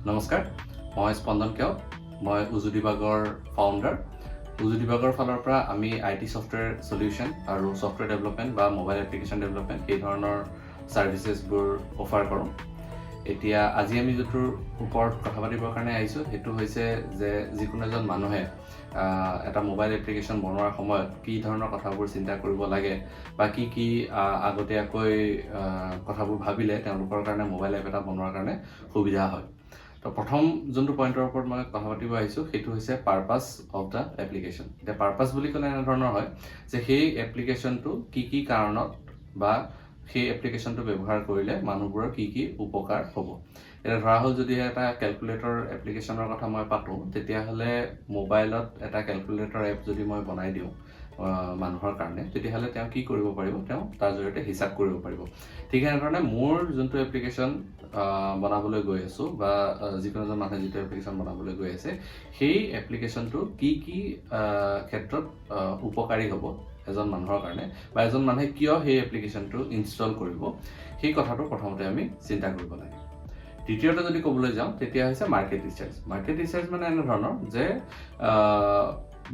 নমস্কাৰ, মই স্পন্দন কেও, মই উজুদিবাগৰ ফাউণ্ডাৰ। উজুদিবাগৰ ফালৰ পৰা আমি IT ছফ্টৱেৰ সলিউশ্যন আৰু ছফ্টৱেৰ ডেভেলপমেণ্ট বা মোবাইল এপ্লিকেশ্যন ডেভেলপমেণ্ট এই ধৰণৰ ছাৰ্ভিচেছবোৰ অফাৰ কৰোঁ। এতিয়া আজি আমি যিটোৰ ওপৰত কথা পাতিবৰ কাৰণে আহিছোঁ সেইটো হৈছে যে যিকোনো এজন মানুহে এটা মোবাইল এপ্লিকেশ্যন বনোৱাৰ সময়ত কি ধৰণৰ কথাবোৰ চিন্তা কৰিব লাগে বা কি আগতীয়াকৈ কথাবোৰ ভাবিলে তেওঁলোকৰ কাৰণে মোবাইল এপ এটা বনোৱাৰ কাৰণে সুবিধা হয়। তো প্ৰথম যোনটো পইণ্টৰ ওপৰত মই কথা পাতিব আহিছোঁ সেইটো হৈছে পাৰপাছ অফ দ্য এপ্লিকেশ্যন। এতিয়া পাৰপাছ বুলি ক'লে এনেধৰণৰ হয় যে সেই এপ্লিকেশ্যনটো কি কাৰণত বা সেই এপ্লিকেশ্যনটো ব্যৱহাৰ কৰিলে মানুহবোৰৰ কি উপকাৰ হ'ব। এতিয়া ধৰা হ'ল যদি এটা কেলকুলেটৰ এপ্লিকেশ্যনৰ কথা মই পাতোঁ, তেতিয়াহ'লে মোবাইলত এটা কেলকুলেটৰ এপ যদি মই বনাই দিওঁ মানুহৰ কাৰণে, তেতিয়াহ'লে তেওঁ কি কৰিব পাৰিব, তেওঁ তাৰ জৰিয়তে হিচাপ কৰিব পাৰিব। ঠিক এনেধৰণে মোৰ যোনটো এপ্লিকেশ্যন বনাবলৈ গৈ আছোঁ বা যিকোনো এজন মানুহে যিটো এপ্লিকেশ্যন বনাবলৈ গৈ আছে, সেই এপ্লিকেশ্যনটো কি ক্ষেত্ৰত উপকাৰী হ'ব এজন মানুহৰ কাৰণে বা এজন মানুহে কিয় সেই এপ্লিকেশ্যনটো ইনষ্টল কৰিব, সেই কথাটো প্ৰথমতে আমি চিন্তা কৰিব লাগে। দ্বিতীয়তে যদি ক'বলৈ যাওঁ তেতিয়া হৈছে মাৰ্কেট ৰিচাৰ্চ। মাৰ্কেট ৰিচাৰ্চ মানে এনেধৰণৰ যে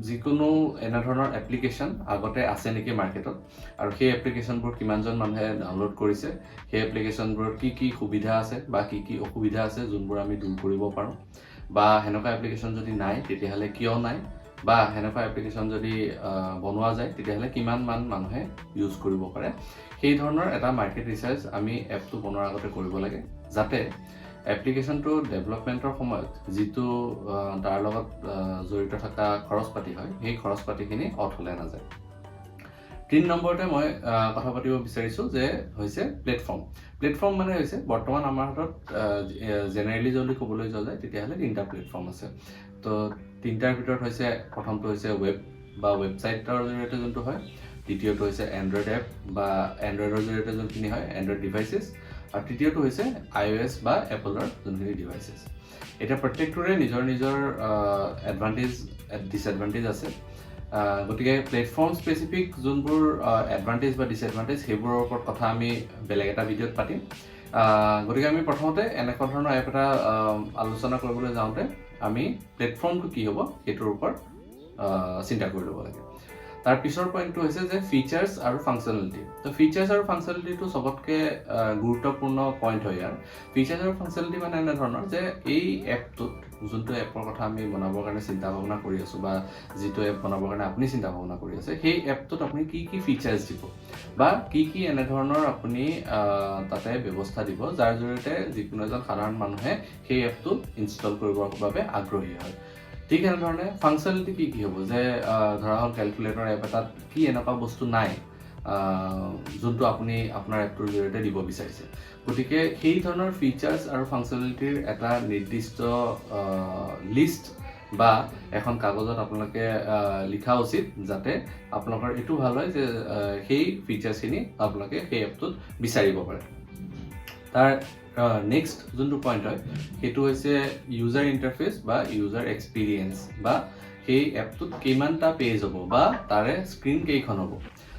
যিকোনো এনেধৰণৰ এপ্লিকেশ্যন আগতে আছে নেকি মাৰ্কেটত, আৰু সেই এপ্লিকেশ্যনবোৰ কিমানজন মানুহে ডাউনলোড কৰিছে, সেই এপ্লিকেশ্যনবোৰত কি সুবিধা আছে বা কি অসুবিধা আছে যোনবোৰ আমি দূৰ কৰিব পাৰোঁ, বা সেনেকুৱা এপ্লিকেশ্যন যদি নাই তেতিয়াহ'লে কিয় নাই, বা সেনেকুৱা এপ্লিকেশ্যন যদি বনোৱা যায় তেতিয়াহ'লে কিমান মানুহে ইউজ কৰিব পাৰে। সেই ধৰণৰ এটা মাৰ্কেট ৰিচাৰ্চ আমি এপটো বনোৱাৰ আগতে কৰিব লাগে, যাতে এপ্লিকেশ্যনটো ডেভেলপমেণ্টৰ সময়ত যিটো তাৰ লগত জড়িত থকা খৰচ পাতি হয়, সেই খৰচ পাতিখিনি অথলে নাযায়। 3 নম্বৰতে মই কথা পাতিব বিচাৰিছোঁ যে হৈছে প্লেটফৰ্ম মানে হৈছে বৰ্তমান আমাৰ হাতত জেনেৰেলি যদি ক'বলৈ যোৱা যায় তেতিয়াহ'লে 3টা প্লেটফৰ্ম আছে। তো 3টাৰ ভিতৰত হৈছে প্ৰথমটো হৈছে ৱেব বা ৱেবছাইটৰ জৰিয়তে যোনটো হয়, দ্বিতীয়টো হৈছে এণ্ড্ৰইড এপ বা এণ্ড্ৰইডৰ জৰিয়তে যোনখিনি হয় এণ্ড্ৰইড ডিভাইচেছ, আৰু তৃতীয়টো হৈছে iOS বা এপলৰ যোনখিনি ডিভাইচেছ। এতিয়া প্ৰত্যেকটোৰে নিজৰ এডভান্টেজ ডিছএডভান্টেজ আছে। গতিকে প্লেটফৰ্ম স্পেচিফিক যোনবোৰ এডভান্টেজ বা ডিছএডভান্টেজ সেইবোৰৰ ওপৰত কথা আমি বেলেগ এটা ভিডিঅ'ত পাতিম। গতিকে আমি প্ৰথমতে এনেকুৱা ধৰণৰ এপ এটা আলোচনা কৰিবলৈ যাওঁতে আমি প্লেটফৰ্মটো কি হ'ব সেইটোৰ ওপৰত চিন্তা কৰি ল'ব লাগে। তাৰ পিছৰ পইণ্টটো হৈছে যে ফিচাৰ্ছ আৰু ফাংচনেলিটি। তো ফিচাৰ্ছ আৰু ফাংচনেলিটিটো চবতকৈ গুৰুত্বপূৰ্ণ পইণ্ট হয় ইয়াৰ। ফিচাৰ্ছ আৰু ফাংচনেলিটি মানে এনেধৰণৰ যে এই এপটোত যোনটো এপৰ কথা আমি বনাবৰ কাৰণে চিন্তা ভাৱনা কৰি আছোঁ বা যিটো এপ বনাবৰ কাৰণে আপুনি চিন্তা ভাৱনা কৰি আছে, সেই এপটোত আপুনি কি ফিচাৰ্ছ দিব বা কি এনেধৰণৰ আপুনি তাতে ব্যৱস্থা দিব যাৰ জৰিয়তে যিকোনো এজন সাধাৰণ মানুহে সেই এপটো ইনষ্টল কৰিবৰ বাবে আগ্ৰহী হয়। ঠিক এনেধৰণে ফাংচনেলিটি কি হ'ব, যে ধৰা হ'ল কেলকুলেটৰ এপ এটাত কি এনেকুৱা বস্তু নাই যোনটো আপুনি আপোনাৰ এপটোৰ জৰিয়তে দিব বিচাৰিছে। গতিকে সেই ধৰণৰ ফিচাৰ্ছ আৰু ফাংচনেলিটিৰ এটা নিৰ্দিষ্ট লিষ্ট বা এখন কাগজত আপোনালোকে লিখা উচিত, যাতে আপোনালোকৰ এইটো ভাল হয় যে সেই ফিচাৰ্ছখিনি আপোনালোকে সেই এপটোত বিচাৰিব পাৰে। তাৰ নেক্সট যোনটো পইণ্ট হয় সেইটো হৈছে ইউজাৰ ইণ্টাৰফেচ বা ইউজাৰ এক্সপিৰিয়েঞ্চ, বা সেই এপটোত কিমানটা পেজ হ'ব বা তাৰে স্ক্ৰীন কেইখন হ'ব।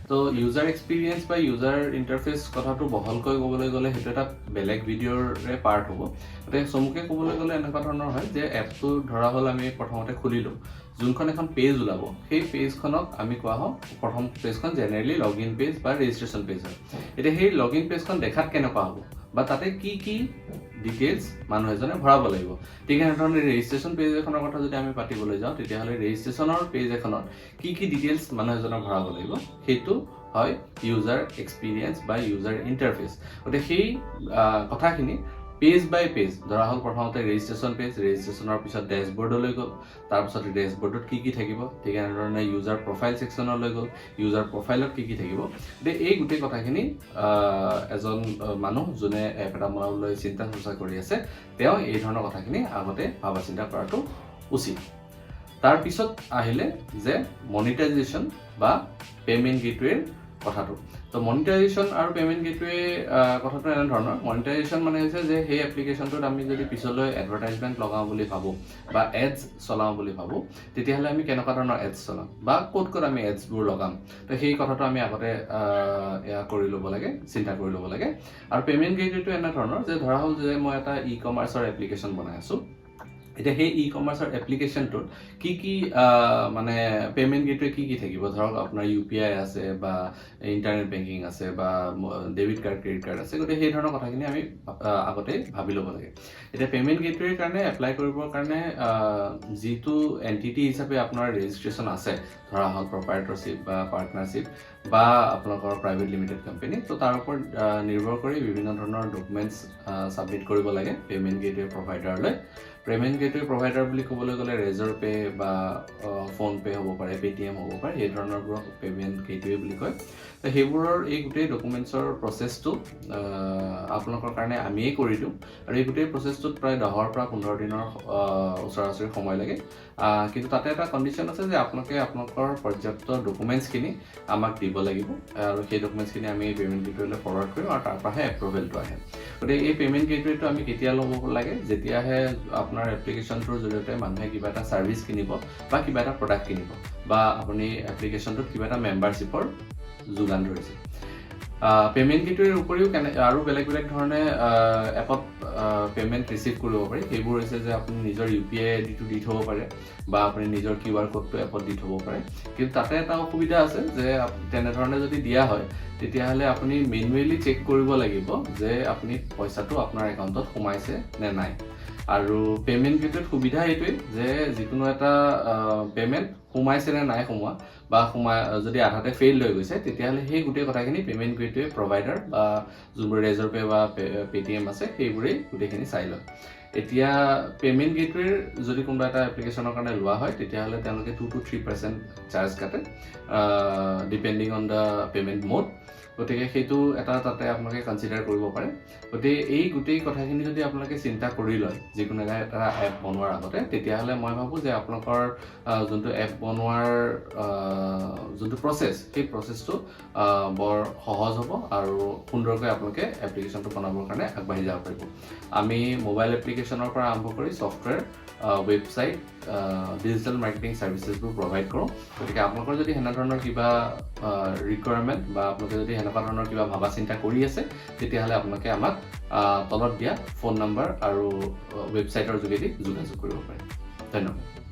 তো ইউজাৰ এক্সপিৰিয়েঞ্চ বা ইউজাৰ ইণ্টাৰফেচ কথাটো বহলকৈ ক'বলৈ গ'লে সেইটো এটা বেলেগ ভিডিঅ'ৰে পাৰ্ট হ'ব। গতিকে চমুকে ক'বলৈ গ'লে এনেকুৱা ধৰণৰ হয় যে এপটো ধৰা হ'ল আমি প্ৰথমতে খুলিলোঁ, যোনখন এখন পেজ ওলাব সেই পেজখনক আমি কোৱা হওঁ, প্ৰথম পেজখন জেনেৰেলি লগ ইন পেজ বা ৰেজিষ্ট্ৰেশ্যন পেজ হয়। এতিয়া সেই লগ ইন পেজখন দেখাত কেনেকুৱা হ'ব বা তাতে কি ডিটেইলছ মানুহ এজনে ভৰাব লাগিব। ঠিক এনেধৰণে ৰেজিষ্ট্ৰেশ্যন পেজ এখনৰ কথা যদি আমি পাতিবলৈ যাওঁ তেতিয়াহ'লে ৰেজিষ্ট্ৰেশ্যনৰ পেজ এখনত কি ডিটেইলছ মানুহ এজনে ভৰাব লাগিব, সেইটো হয় ইউজাৰ এক্সপিৰিয়েঞ্চ বা ইউজাৰ ইণ্টাৰফেচ। গতিকে সেই কথাখিনি পেজ বাই পেজ, ধৰা হ'ল প্ৰথমতে ৰেজিষ্ট্ৰেশ্যনৰ পিছত ডেছবৰ্ডলৈ গ'ল, তাৰপিছত ডেছবৰ্ডত কি থাকিব, ঠিক এনেধৰণে ইউজাৰ প্ৰফাইল ছেকশ্যনলৈ গ'ল, ইউজাৰ প্ৰফাইলত কি থাকিব। গতিকে এই গোটেই কথাখিনি এজন মানুহ যোনে এপ এটা বনাবলৈ চিন্তা চৰ্চা কৰি আছে, তেওঁ এই ধৰণৰ কথাখিনি আগতে ভাবা চিন্তা কৰাটো উচিত। তাৰপিছত আহিলে যে মনিটাইজেশ্যন বা পে'মেণ্ট গেটৱেৰ কথাটো তো মনিটাইজেশ্যন আৰু পেমেণ্ট গেটৱে কথাটো এনে ধৰণৰ মনিটাইজেশ্যন মানে হৈছে যে সেই এপ্লিকেশ্যনটোত আমি যদি পিছলৈ এডভাৰটাইজমেণ্ট লগাওঁ বুলি ভাবোঁ বা এডছ চলাওঁ বুলি ভাবোঁ তেতিয়াহ'লে আমি কেনেকুৱা ধৰণৰ এডছ চলাম বা ক'ত আমি এডছবোৰ লগাম তো সেই কথাটো আমি আগতে এয়া কৰি ল'ব লাগে চিন্তা কৰি ল'ব লাগে আৰু পেমেণ্ট গেটৱেটো এনে ধৰণৰ যে ধৰা হ'ল যে মই এটা ই কমাৰ্চৰ এপ্লিকেশ্যন বনাই আছোঁ এতিয়া সেই ই কমাৰ্চৰ এপ্লিকেশ্যনটোত কি মানে পেমেণ্ট গেটৱে কি থাকিব ধৰক আপোনাৰ UPI আছে বা ইণ্টাৰনেট বেংকিং আছে বা ডেবিট কাৰ্ড ক্ৰেডিট কাৰ্ড আছে গতিকে সেই ধৰণৰ কথাখিনি আমি আগতে ভাবি ল'ব লাগে এতিয়া পেমেণ্ট গেটৱেৰ কাৰণে এপ্লাই কৰিবৰ কাৰণে যিটো এণ্টিটি হিচাপে আপোনাৰ ৰেজিষ্ট্ৰেশ্যন আছে ধৰা হ'ল প্ৰপাৰ্টৰশ্বিপ বা পাৰ্টনাৰশ্বিপ বা আপোনালোকৰ প্ৰাইভেট লিমিটেড কোম্পানী তো তাৰ ওপৰত নিৰ্ভৰ কৰি বিভিন্ন ধৰণৰ ডকুমেণ্টছ ছাবমিট কৰিব লাগে পেমেণ্ট গেটৱে প্ৰভাইডাৰলৈ পেমেণ্ট গেটৱে প্ৰভাইডাৰ বুলি ক'বলৈ গ'লে ৰেজৰ পে বা ফোনপে হ'ব পাৰে পেটিএম হ'ব পাৰে সেই ধৰণৰবোৰক পেমেণ্ট গেটৱে বুলি কয় তো সেইবোৰৰ এই গোটেই ডকুমেণ্টছৰ প্ৰচেছটো আপোনালোকৰ কাৰণে আমিয়ে কৰি দিওঁ আৰু এই গোটেই প্ৰচেছটোত প্ৰায় 10 পৰা 15 দিনৰ ওচৰা ওচৰি সময় লাগে কিন্তু তাতে এটা কণ্ডিশ্যন আছে যে আপোনালোকে আপোনালোকৰ পৰ্যাপ্ত ডকুমেণ্টছখিনি আমাক দিব লাগিব আৰু সেই ডকুমেণ্টছখিনি আমি পেমেণ্ট গেটৱেলৈ ফৰৱাৰ্ড কৰিম আৰু তাৰ পৰাহে এপ্ৰুভেলটো আহে গতিকে এই পেমেণ্ট গেটৱেটো আমি কেতিয়া ল'ব লাগে যেতিয়াহে আপোনাৰ এপ্লিকেশ্যনটোৰ জৰিয়তে মানুহে কিবা এটা ছাৰ্ভিচ কিনিব বা কিবা এটা প্ৰডাক্ট কিনিব বা আপুনি এপ্লিকেশ্যনটোত কিবা এটা মেম্বাৰশ্বিপৰ যোগান ধৰিছে পেমেণ্ট গেটৱেৰ উপৰিও আৰু বেলেগ ধৰণে এপত পেমেণ্ট ৰিচিভ কৰিব পাৰি সেইবোৰ হৈছে যে আপুনি নিজৰ UPI আইডিটো দি থ'ব পাৰে বা আপুনি নিজৰ QR কোডটো এপত দি থ'ব পাৰে কিন্তু তাতে এটা অসুবিধা আছে যে তেনেধৰণে যদি দিয়া হয় তেতিয়াহ'লে আপুনি মেনুৱেলি চেক কৰিব লাগিব যে আপুনি পইচাটো আপোনাৰ একাউণ্টত সোমাইছে নে নাই আৰু পেমেণ্ট গেটৱেত সুবিধা এইটোৱে যে যিকোনো এটা পেমেণ্ট সোমাইছে নে নাই সোমোৱা বা যদি আধাতে ফেইল হৈ গৈছে তেতিয়াহ'লে সেই গোটেই কথাখিনি পেমেণ্ট গেটৱে প্ৰভাইডাৰ বা যোনবোৰ ৰেজৰ পে বা পেটিএম আছে সেইবোৰেই গোটেইখিনি চাই লয় এতিয়া পেমেণ্ট গেটৱেৰ যদি কোনোবা এটা এপ্লিকেশ্যনৰ কাৰণে লোৱা হয় তেতিয়াহ'লে তেওঁলোকে 2 to 3% চাৰ্জ কাটে depending on the payment mode গতিকে সেইটো এটা তাতে আপোনালোকে কনচিডাৰ কৰিব পাৰে গতিকে এই গোটেই কথাখিনি যদি আপোনালোকে চিন্তা কৰি লয় যিকোনো এটা এপ বনোৱাৰ আগতে তেতিয়াহ'লে মই ভাবোঁ যে আপোনালোকৰ যোনটো এপ বনোৱাৰ যোনটো প্ৰচেছ সেই প্ৰচেছটো বৰ সহজ হ'ব আৰু সুন্দৰকৈ আপোনালোকে এপ্লিকেশ্যনটো বনাবৰ কাৰণে আগবাঢ়ি যাব পাৰিব আমি মোবাইল এপ্লিকেশ্যনৰ পৰা আৰম্ভ কৰি ছফ্টৱেৰ ৱেবছাইট ডিজিটেল মাৰ্কেটিং ছাৰ্ভিচেছবোৰ প্ৰভাইড কৰোঁ গতিকে আপোনালোকৰ যদি সেনেধৰণৰ কিবা ৰিকুৱাৰমেণ্ট বা আপোনালোকে যদি সেনেকুৱা ধৰণৰ কিবা ভাবা চিন্তা কৰি আছে তেতিয়াহ'লে আপোনালোকে আমাক তলত দিয়া ফোন নম্বৰ আৰু ৱেবছাইটৰ যোগেদি যোগাযোগ কৰিব পাৰে ধন্যবাদ